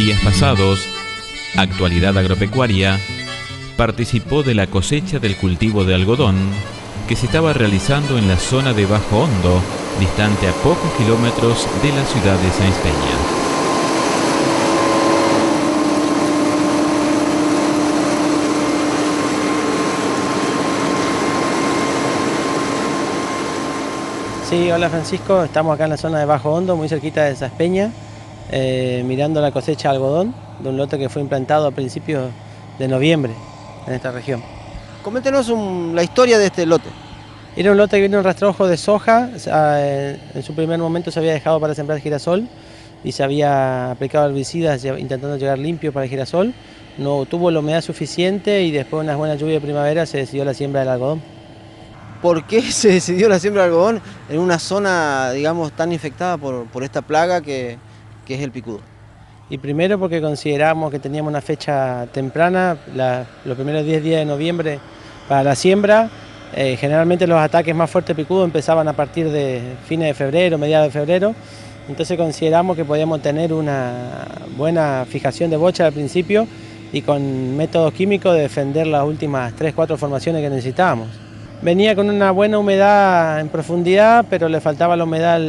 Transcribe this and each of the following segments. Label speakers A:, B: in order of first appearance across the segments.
A: días pasados, Actualidad Agropecuaria participó de la cosecha del cultivo de algodón que se estaba realizando en la zona de Bajo Hondo, distante a pocos kilómetros de la ciudad de Sáenz Peña.
B: Sí, hola Francisco, estamos acá en la zona de Bajo Hondo, muy cerquita de Sáenz Peña, mirando la cosecha de algodón de un lote que fue implantado a principios de noviembre en esta región.
C: Coméntenos la historia de este lote.
B: Era un lote que vino un rastrojo de soja, en su primer momento se había dejado para sembrar girasol y se había aplicado herbicidas intentando llegar limpio para el girasol. No tuvo la humedad suficiente y después de unas buenas lluvias de primavera se decidió la siembra del algodón.
C: ¿Por qué se decidió la siembra de algodón en una zona, digamos, tan infectada por esta plaga que es el picudo?
B: Y primero porque consideramos que teníamos una fecha temprana, los primeros 10 días de noviembre para la siembra. Generalmente los ataques más fuertes de picudo empezaban a partir de fines de febrero, mediados de febrero. Entonces consideramos que podíamos tener una buena fijación de bocha al principio y con métodos químicos defender las últimas 3-4 formaciones que necesitábamos. Venía con una buena humedad en profundidad, pero le faltaba la humedad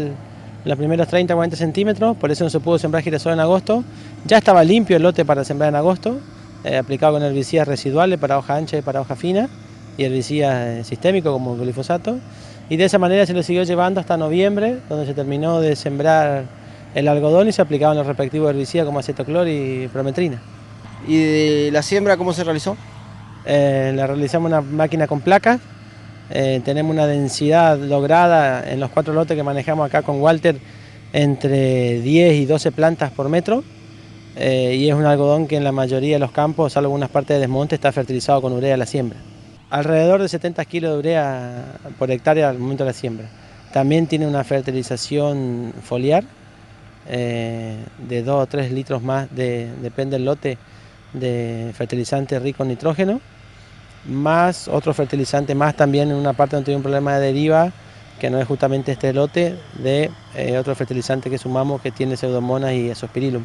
B: los primeros 30-40 centímetros, por eso no se pudo sembrar girasol en agosto. Ya estaba limpio el lote para sembrar en agosto, aplicado con herbicidas residuales para hoja ancha y para hoja fina, y herbicidas sistémicos como el glifosato. Y de esa manera se lo siguió llevando hasta noviembre, donde se terminó de sembrar el algodón y se aplicaban los respectivos herbicidas como acetoclor y prometrina.
C: ¿Y de la siembra cómo se realizó?
B: La realizamos una máquina con placas. Tenemos una densidad lograda en los 4 lotes que manejamos acá con Walter entre 10 y 12 plantas por metro, y es un algodón que en la mayoría de los campos, salvo algunas partes de desmonte, está fertilizado con urea a la siembra. Alrededor de 70 kilos de urea por hectárea al momento de la siembra. También tiene una fertilización foliar de 2 o 3 litros más, depende del lote, de fertilizante rico en nitrógeno, más otro fertilizante más también en una parte donde tiene un problema de deriva, que no es justamente este lote, de otro fertilizante que sumamos que tiene pseudomonas y azospirillum.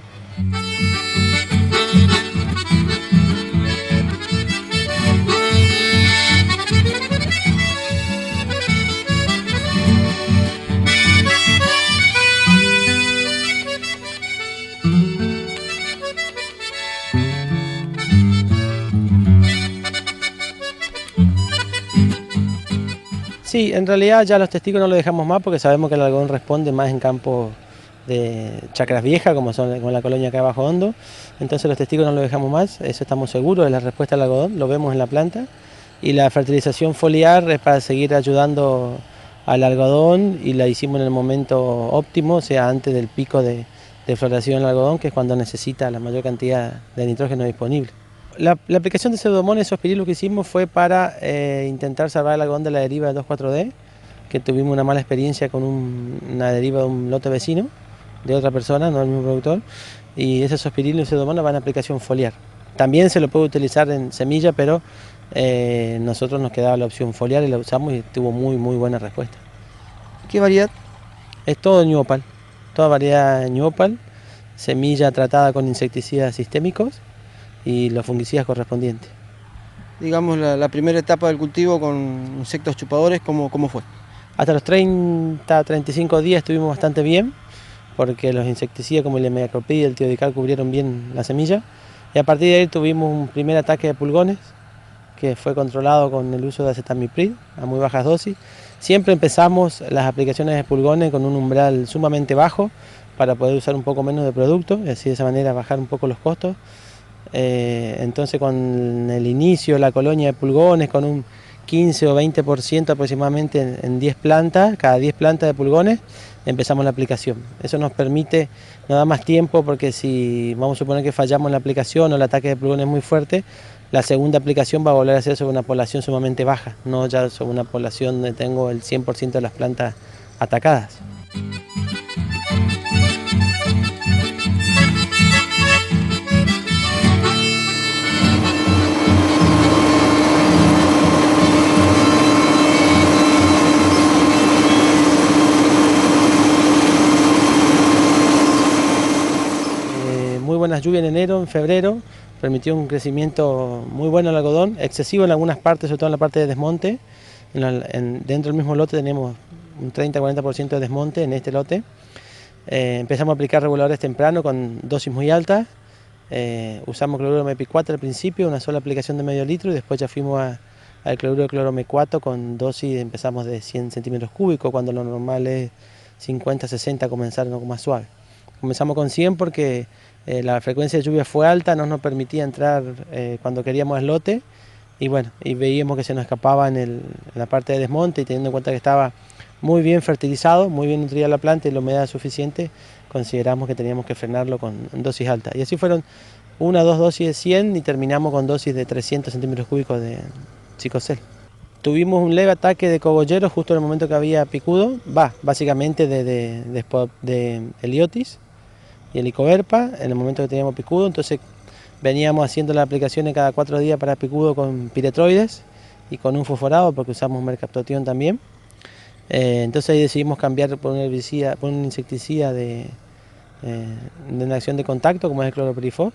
B: Sí, en realidad ya los testigos no los dejamos más porque sabemos que el algodón responde más en campos de chacras viejas, como son con la colonia acá de Bajo Hondo. Entonces los testigos no los dejamos más, eso estamos seguros de la respuesta al algodón, lo vemos en la planta. Y la fertilización foliar es para seguir ayudando al algodón y la hicimos en el momento óptimo, o sea, antes del pico de floración del algodón, que es cuando necesita la mayor cantidad de nitrógeno disponible. La aplicación de pseudomonas y azospirillum que hicimos fue para intentar salvar el algodón de la deriva de 2,4-D, que tuvimos una mala experiencia con una deriva de un lote vecino, de otra persona, no del mismo productor, y ese azospirillum y pseudomonas van a aplicación foliar. También se lo puede utilizar en semilla, pero nosotros nos quedaba la opción foliar y la usamos y tuvo muy buena respuesta.
C: ¿Qué variedad?
B: Es todo New Opal, toda variedad New Opal, semilla tratada con insecticidas sistémicos y los fungicidas correspondientes.
C: Digamos, la primera etapa del cultivo con insectos chupadores, ¿cómo fue?
B: Hasta los 30-35 días estuvimos bastante bien, porque los insecticidas como el imidacloprid y el tiodical cubrieron bien la semilla, y a partir de ahí tuvimos un primer ataque de pulgones, que fue controlado con el uso de acetamiprid a muy bajas dosis. Siempre empezamos las aplicaciones de pulgones con un umbral sumamente bajo, para poder usar un poco menos de producto, y así de esa manera bajar un poco los costos. Entonces con el inicio de la colonia de pulgones, con un 15 o 20% aproximadamente en 10 plantas, cada 10 plantas de pulgones, empezamos la aplicación. Eso nos permite, nos da más tiempo porque si vamos a suponer que fallamos en la aplicación o el ataque de pulgones es muy fuerte, la segunda aplicación va a volver a ser sobre una población sumamente baja, no ya sobre una población donde tengo el 100% de las plantas atacadas. buenas lluvias en enero, en febrero, permitió un crecimiento muy bueno del algodón, excesivo en algunas partes, sobre todo en la parte de desmonte. Dentro del mismo lote tenemos un 30-40% de desmonte en este lote. Empezamos a aplicar reguladores temprano con dosis muy altas. Usamos cloruro de MEPI4 al principio, una sola aplicación de medio litro, y después ya fuimos al cloruro de cloromecuato con dosis, empezamos de 100 centímetros cúbicos, cuando lo normal es 50-60, comenzar un poco más suave. Comenzamos con 100 porque la frecuencia de lluvia fue alta, no nos permitía entrar cuando queríamos el lote, y bueno, y veíamos que se nos escapaba en la parte de desmonte, y teniendo en cuenta que estaba muy bien fertilizado, muy bien nutrida la planta y la humedad suficiente, consideramos que teníamos que frenarlo con dosis altas. Y así fueron 1 o 2 dosis de 100 y terminamos con dosis de 300 centímetros cúbicos de Cicocel. Tuvimos un leve ataque de cogolleros justo en el momento que había picudo, básicamente de heliotis y helicoverpa en el momento que teníamos picudo. Entonces veníamos haciendo las aplicaciones cada 4 días para picudo con piretroides y con un fosforado, porque usamos mercaptotión también. Entonces ahí decidimos cambiar por un insecticida de acción de contacto, como es el cloropirifos,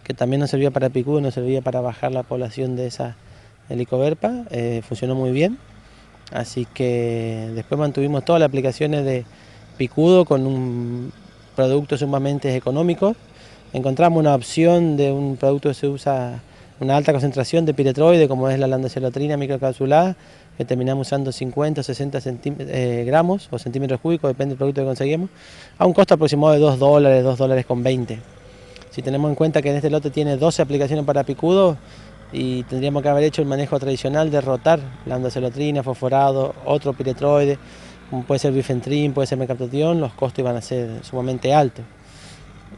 B: que también nos servía para picudo, nos servía para bajar la población de esa helicoverpa. Funcionó muy bien, así que después mantuvimos todas las aplicaciones de picudo con un producto sumamente económico. Encontramos una opción de un producto que se usa una alta concentración de piretroide, como es la landacelotrina microcapsulada, que terminamos usando 50 o 60 gramos o centímetros cúbicos, depende del producto que conseguimos, a un costo aproximado de $2, $2,20. Si tenemos en cuenta que en este lote tiene 12 aplicaciones para picudo, y tendríamos que haber hecho el manejo tradicional de rotar landacelotrina, fosforado, otro piretroide, como puede ser bifentrin, puede ser mercaptotión, los costos iban a ser sumamente altos.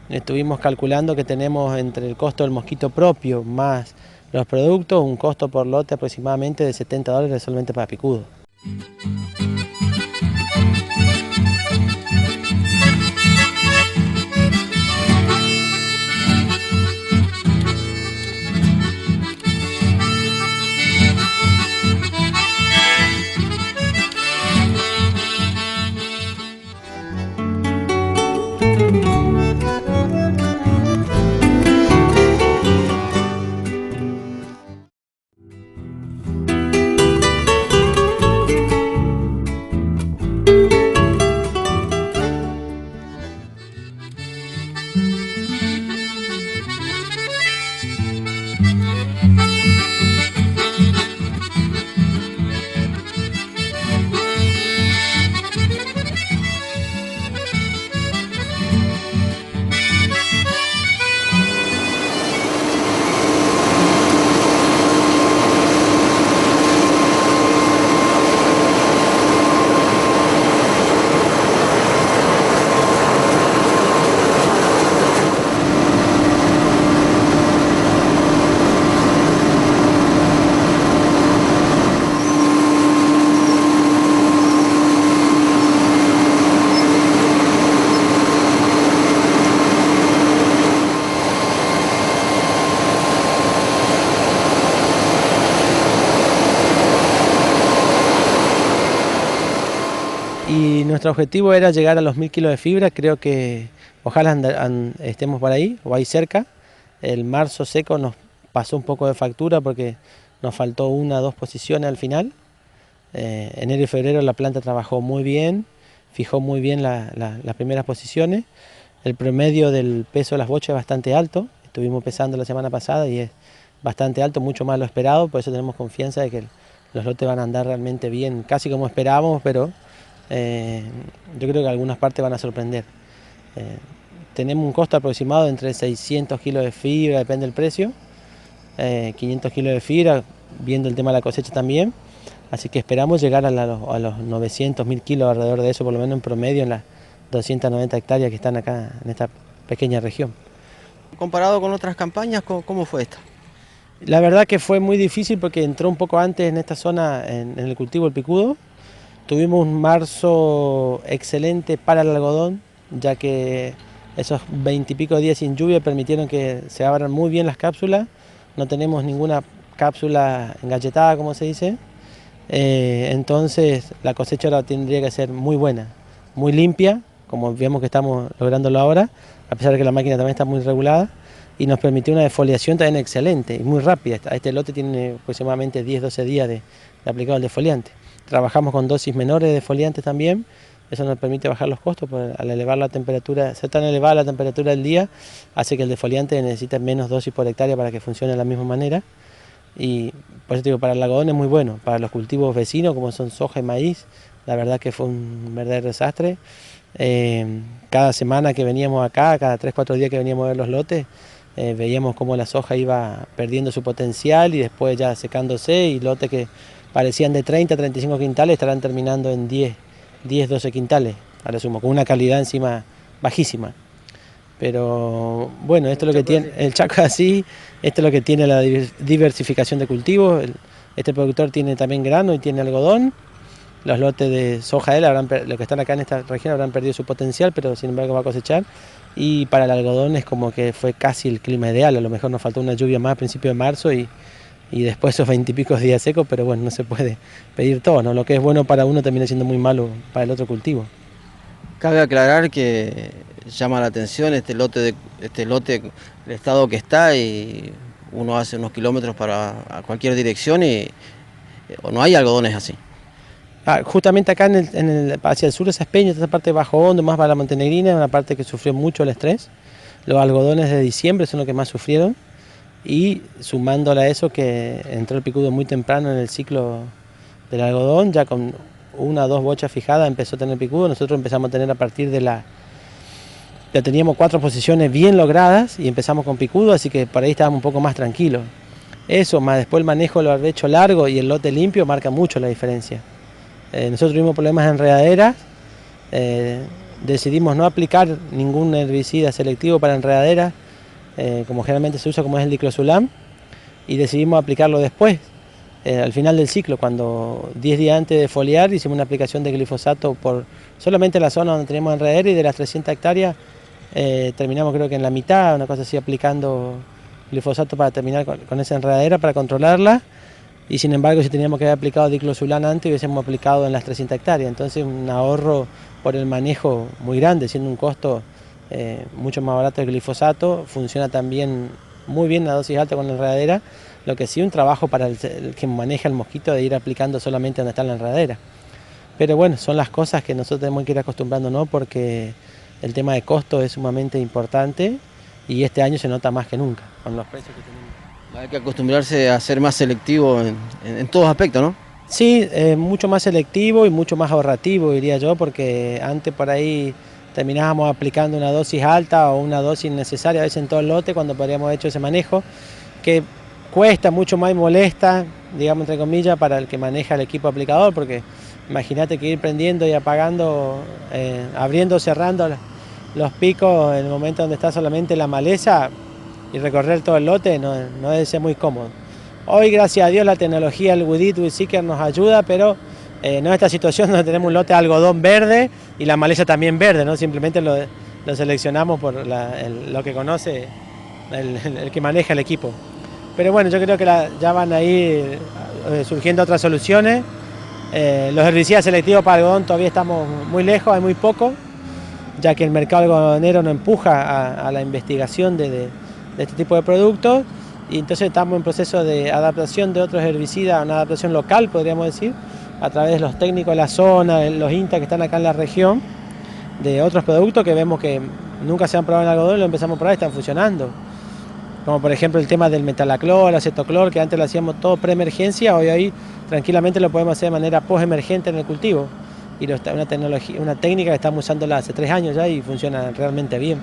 B: Estuvimos calculando que tenemos entre el costo del mosquito propio más los productos, un costo por lote aproximadamente de $70 solamente para picudo. Y nuestro objetivo era llegar a los 1000 kilos de fibra. Creo que ojalá estemos por ahí o ahí cerca. El marzo seco nos pasó un poco de factura porque nos faltó 1 o 2 posiciones al final. Enero y febrero la planta trabajó muy bien, fijó muy bien las primeras posiciones. El promedio del peso de las bochas es bastante alto. Estuvimos pesando la semana pasada y es bastante alto, mucho más de lo esperado. Por eso tenemos confianza de que los lotes van a andar realmente bien, casi como esperábamos, pero yo creo que algunas partes van a sorprender. Tenemos un costo aproximado de entre 600 kilos de fibra, depende del precio, 500 kilos de fibra, viendo el tema de la cosecha también. Así que esperamos llegar a los 900, 1000 kilos, alrededor de eso, por lo menos en promedio, en las 290 hectáreas que están acá en esta pequeña región.
C: Comparado con otras campañas, ¿cómo fue esta?
B: La verdad que fue muy difícil porque entró un poco antes en esta zona, en el cultivo del picudo. Tuvimos un marzo excelente para el algodón, ya que esos 20 y pico días sin lluvia permitieron que se abran muy bien las cápsulas. No tenemos ninguna cápsula engalletada, como se dice. Entonces la cosecha ahora tendría que ser muy buena, muy limpia, como vemos que estamos lográndolo ahora, a pesar de que la máquina también está muy regulada. y nos permitió una defoliación también excelente y muy rápida. Este lote tiene aproximadamente 10-12 días de aplicado el defoliante. Trabajamos con dosis menores de defoliantes también, eso nos permite bajar los costos, porque al elevar la temperatura, ser tan elevada la temperatura del día, hace que el defoliante necesite menos dosis por hectárea para que funcione de la misma manera. Y por eso digo, para el algodón es muy bueno, para los cultivos vecinos como son soja y maíz, la verdad que fue un verdadero desastre. Cada semana que veníamos acá, cada 3-4 días que veníamos a ver los lotes, veíamos cómo la soja iba perdiendo su potencial y después ya secándose, y lotes que parecían de 30-35 quintales estarán terminando en 10-12 quintales, a lo sumo, con una calidad encima bajísima. Pero bueno, esto es lo que tiene el Chaco así, esto es lo que tiene la diversificación de cultivos. Este productor tiene también grano y tiene algodón. Los lotes de soja de él, los que están acá en esta región, habrán perdido su potencial, pero sin embargo va a cosechar. Y para el algodón es como que fue casi el clima ideal, a lo mejor nos faltó una lluvia más a principios de marzo y después esos 20 y pico días secos, pero bueno, no se puede pedir todo, ¿no? Lo que es bueno para uno termina siendo muy malo para el otro cultivo.
C: Cabe aclarar que llama la atención este lote, el estado que está, y uno hace unos kilómetros para a cualquier dirección y no hay algodones así.
B: Justamente acá hacia el sur, esa Peña, esa parte de Bajo Hondo, más para la Montenegrina, una parte que sufrió mucho el estrés. Los algodones de diciembre son los que más sufrieron, y sumándole a eso que entró el picudo muy temprano en el ciclo del algodón, ya con 1 o 2 bochas fijadas empezó a tener picudo. Nosotros empezamos a tener a partir de ya teníamos 4 posiciones bien logradas y empezamos con picudo, así que por ahí estábamos un poco más tranquilos. Eso, más después el manejo del barbecho largo y el lote limpio marca mucho la diferencia. Nosotros tuvimos problemas de enredaderas, decidimos no aplicar ningún herbicida selectivo para enredaderas, como generalmente se usa, como es el diclosulam, y decidimos aplicarlo después, al final del ciclo, cuando 10 días antes de foliar hicimos una aplicación de glifosato por solamente la zona donde teníamos enredadera, y de las 300 hectáreas terminamos creo que en la mitad, una cosa así, aplicando glifosato para terminar con esa enredadera, para controlarla. Y sin embargo, si teníamos que haber aplicado diclosulam antes, hubiésemos aplicado en las 300 hectáreas. Entonces, un ahorro por el manejo muy grande, siendo un costo mucho más barato el glifosato. Funciona también muy bien a dosis alta con la enredadera, lo que sí un trabajo para el que maneja el mosquito de ir aplicando solamente donde está la enredadera. Pero bueno, son las cosas que nosotros tenemos que ir acostumbrándonos, porque el tema de costo es sumamente importante y este año se nota más que nunca con los precios que tenemos.
C: Hay que acostumbrarse a ser más selectivo en todos aspectos, ¿no?
B: Sí, mucho más selectivo y mucho más ahorrativo, diría yo, porque antes por ahí terminábamos aplicando una dosis alta o una dosis innecesaria a veces en todo el lote, cuando podríamos haber hecho ese manejo, que cuesta mucho más y molesta, digamos entre comillas, para el que maneja el equipo aplicador, porque imagínate que ir prendiendo y apagando, abriendo, cerrando los picos en el momento donde está solamente la maleza, y recorrer todo el lote no debe ser muy cómodo. Hoy, gracias a Dios, la tecnología, el Weed It, Weed Seeker nos ayuda, pero no en esta situación donde tenemos un lote de algodón verde y la maleza también verde, ¿no? Simplemente lo seleccionamos por lo que conoce el que maneja el equipo. Pero bueno, yo creo que ya van a ir surgiendo otras soluciones. Los herbicidas selectivos para algodón todavía estamos muy lejos, hay muy poco, ya que el mercado algodonero no empuja a la investigación de este tipo de productos, y entonces estamos en proceso de adaptación de otros herbicidas, una adaptación local, podríamos decir, a través de los técnicos de la zona, los INTA que están acá en la región, de otros productos que vemos que nunca se han probado en algodón y lo empezamos a probar y están funcionando. Como por ejemplo el tema del metalaclor, el acetoclor, que antes lo hacíamos todo pre-emergencia, hoy tranquilamente lo podemos hacer de manera post-emergente en el cultivo. Y una técnica que estamos usando hace 3 años ya y funciona realmente bien.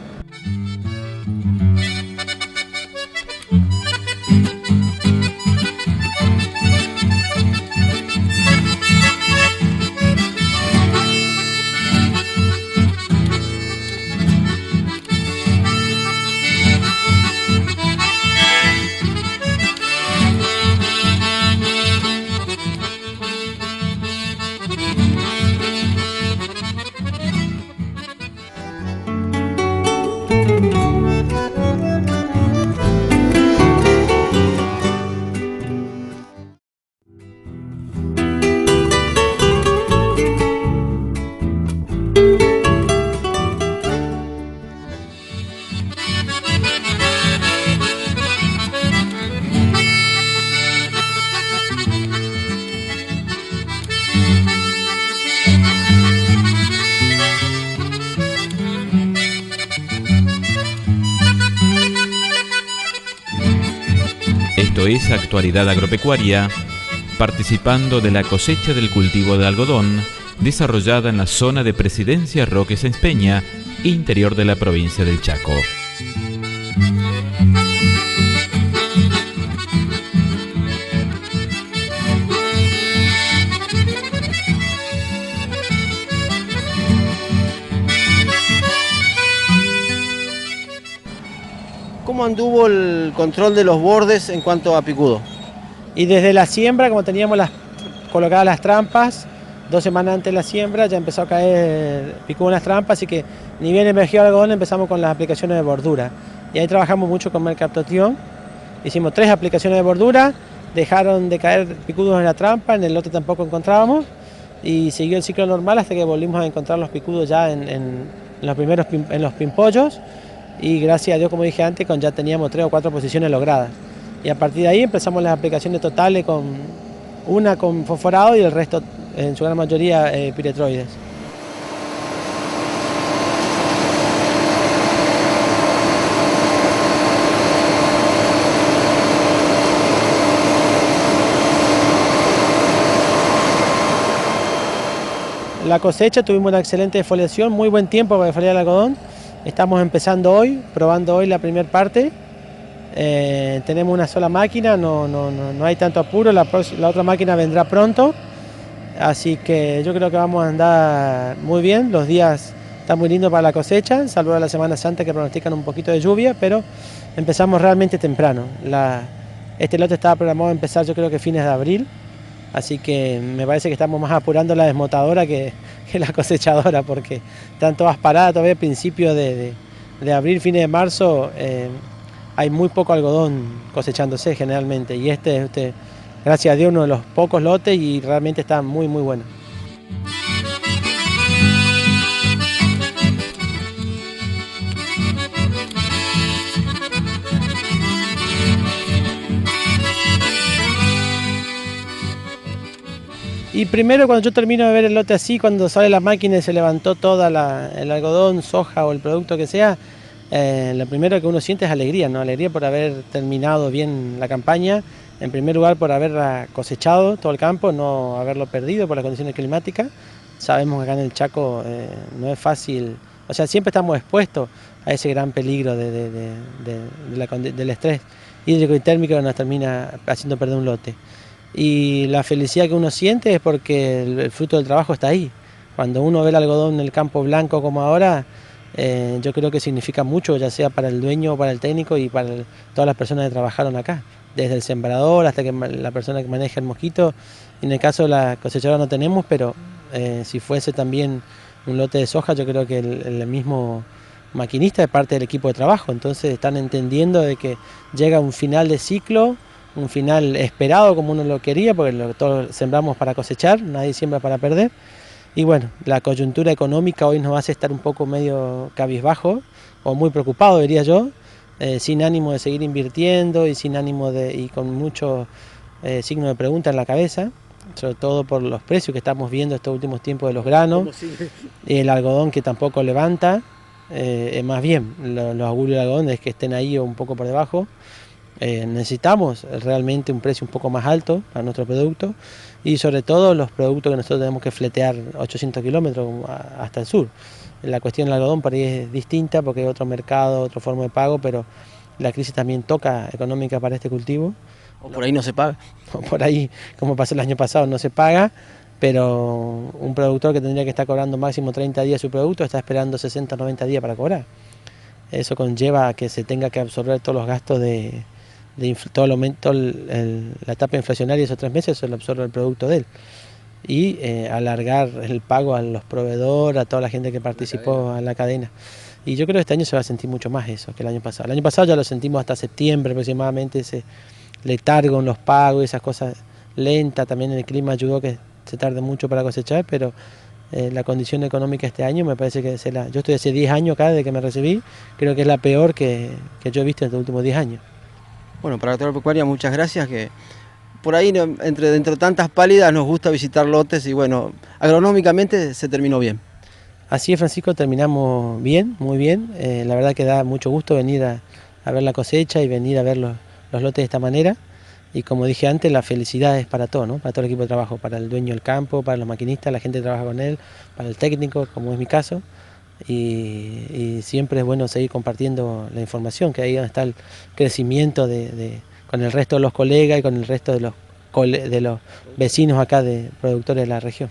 A: cuando es actualidad agropecuaria, participando de la cosecha del cultivo de algodón desarrollada en la zona de Presidencia Roque Sáenz Peña, interior de la provincia del Chaco.
C: ¿Cómo anduvo el control de los bordes en cuanto a picudo?
B: Y desde la siembra, como teníamos colocadas las trampas, 2 semanas antes de la siembra ya empezó a caer picudo en las trampas, así que ni bien emergió el algodón empezamos con las aplicaciones de bordura. Y ahí trabajamos mucho con Mercaptotion, hicimos 3 aplicaciones de bordura, dejaron de caer picudos en la trampa, en el lote tampoco encontrábamos, y siguió el ciclo normal hasta que volvimos a encontrar los picudos ya en los pimpollos, y gracias a Dios, como dije antes, ya teníamos 3 o 4 posiciones logradas. Y a partir de ahí empezamos las aplicaciones totales, una con fosforado y el resto, en su gran mayoría, piretroides. La cosecha, tuvimos una excelente defoliación, muy buen tiempo para defoliar el algodón. Estamos empezando hoy, probando hoy la primera parte. Tenemos una sola máquina, no hay tanto apuro, la otra máquina vendrá pronto. Así que yo creo que vamos a andar muy bien, los días están muy lindos para la cosecha, salvo la Semana Santa que pronostican un poquito de lluvia, pero empezamos realmente temprano. Este lote estaba programado a empezar yo creo que fines de abril, así que me parece que estamos más apurando la desmotadora que la cosechadora, porque están todas paradas todavía a principios de abril, fines de marzo. Hay muy poco algodón cosechándose generalmente, y este gracias a Dios, uno de los pocos lotes y realmente está muy bueno. Y primero, cuando yo termino de ver el lote así, cuando sale la máquina y se levantó toda el algodón, soja o el producto que sea, lo primero que uno siente es alegría, ¿no? Alegría por haber terminado bien la campaña. En primer lugar, por haber cosechado todo el campo, no haberlo perdido por las condiciones climáticas. Sabemos que acá en el Chaco no es fácil, o sea, siempre estamos expuestos a ese gran peligro del estrés hídrico y térmico que nos termina haciendo perder un lote. Y la felicidad que uno siente es porque el fruto del trabajo está ahí. Cuando uno ve el algodón en el campo blanco como ahora, yo creo que significa mucho, ya sea para el dueño o para el técnico y para todas las personas que trabajaron acá. Desde el sembrador hasta la persona que maneja el mosquito. En el caso de la cosechadora no tenemos, pero si fuese también un lote de soja, yo creo que el mismo maquinista es parte del equipo de trabajo. Entonces están entendiendo de que llega un final de ciclo, un final esperado como uno lo quería, porque todos sembramos para cosechar, nadie siembra para perder. Y bueno, la coyuntura económica hoy nos hace estar un poco medio cabizbajo, o muy preocupado diría yo, sin ánimo de seguir invirtiendo y sin ánimo y con mucho signo de pregunta en la cabeza, sobre todo por los precios que estamos viendo estos últimos tiempos de los granos, y el algodón que tampoco levanta, más bien los augurios de algodón es que estén ahí o un poco por debajo. Necesitamos realmente un precio un poco más alto para nuestro producto, y sobre todo los productos que nosotros tenemos que fletear 800 kilómetros hasta el sur. La cuestión del algodón por ahí es distinta porque hay otro mercado, otra forma de pago, pero la crisis también toca económica para este cultivo.
C: O por ahí no se paga.
B: O por ahí, como pasó el año pasado, no se paga, pero un productor que tendría que estar cobrando máximo 30 días su producto está esperando 60 o 90 días para cobrar. Eso conlleva a que se tenga que absorber todos los gastos todo el aumento, la etapa inflacionaria de esos 3 meses, se lo absorbe el producto de él. Y alargar el pago a los proveedores, a toda la gente que participó en la cadena. Y yo creo que este año se va a sentir mucho más eso que el año pasado. El año pasado ya lo sentimos hasta septiembre aproximadamente, ese letargo en los pagos, esas cosas lentas. También el clima ayudó que se tarde mucho para cosechar, pero la condición económica este año me parece que yo estoy hace 10 años acá desde que me recibí, creo que es la peor que yo he visto en los últimos 10 años.
C: Bueno, para Agropecuaria muchas gracias, que por ahí dentro de tantas pálidas nos gusta visitar lotes y bueno, agronómicamente se terminó bien.
B: Así es, Francisco, terminamos bien, muy bien. La verdad que da mucho gusto venir a ver la cosecha y venir a ver los lotes de esta manera. y como dije antes, la felicidad es para todo, ¿no? Para todo el equipo de trabajo, para el dueño del campo, para los maquinistas, la gente que trabaja con él, para el técnico, como es mi caso, y siempre es bueno seguir compartiendo la información, que ahí es donde está el crecimiento con el resto de los colegas y con el resto de los vecinos acá de productores de la región.